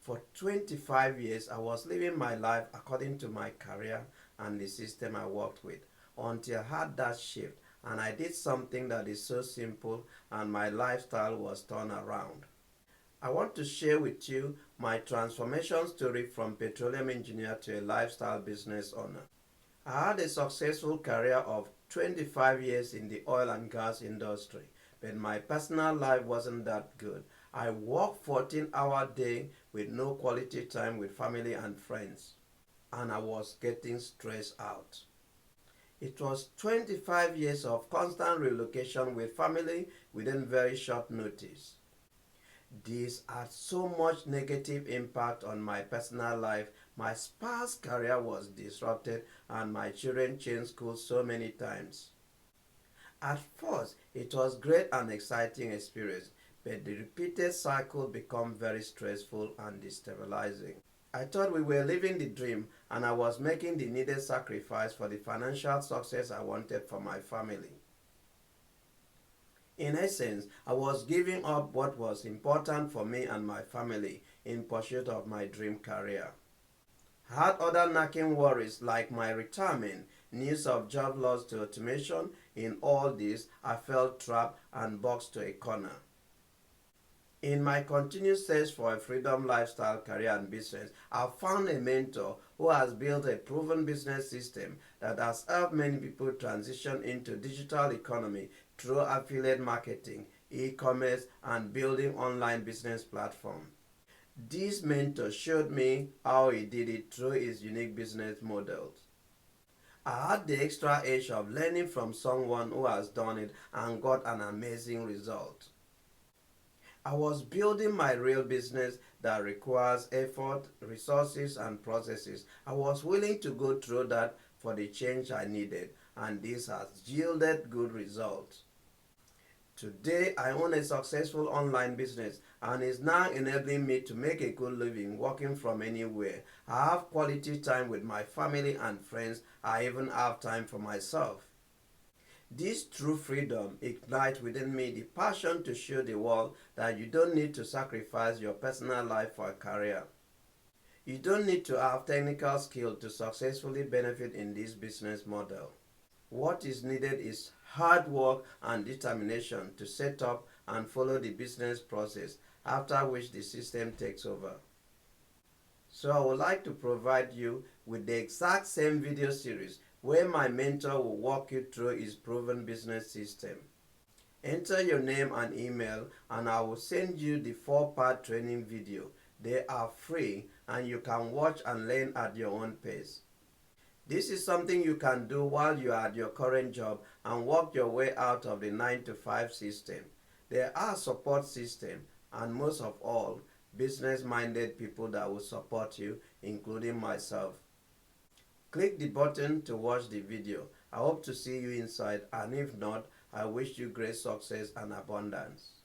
For 25 years, I was living my life according to my career and the system I worked with until I had that shift and I did something that is so simple and my lifestyle was turned around. I want to share with you my transformation story from petroleum engineer to a lifestyle business owner. I had a successful career of 25 years in the oil and gas industry, but my personal life wasn't that good. I worked 14-hour day with no quality time with family and friends, and I was getting stressed out. It was 25 years of constant relocation with family within very short notice. This had so much negative impact on my personal life. My spouse career was disrupted and my children changed schools so many times. At first, it was great and exciting experience, but the repeated cycle became very stressful and destabilizing. I thought we were living the dream and I was making the needed sacrifice for the financial success I wanted for my family. In essence, I was giving up what was important for me and my family in pursuit of my dream career. I had other nagging worries like my retirement, news of job loss to automation. In all this, I felt trapped and boxed to a corner. In my continued search for a freedom lifestyle, career and business, I found a mentor who has built a proven business system that has helped many people transition into digital economy through affiliate marketing, e-commerce, and building online business platforms. This mentor showed me how he did it through his unique business models. I had the extra edge of learning from someone who has done it and got an amazing result. I was building my real business that requires effort, resources, and processes. I was willing to go through that for the change I needed, and this has yielded good results. Today, I own a successful online business and is now enabling me to make a good living working from anywhere. I have quality time with my family and friends. I even have time for myself. This true freedom ignites within me the passion to show the world that you don't need to sacrifice your personal life for a career. You don't need to have technical skill to successfully benefit in this business model. What is needed is hard work and determination to set up and follow the business process, after which the system takes over. So I would like to provide you with the exact same video series where my mentor will walk you through his proven business system. Enter your name and email and I will send you the 4-part training video. They are free and you can watch and learn at your own pace. This is something you can do while you are at your current job and work your way out of the 9-to-5 system. There are support systems and most of all, business-minded people that will support you, including myself. Click the button to watch the video. I hope to see you inside, and if not, I wish you great success and abundance.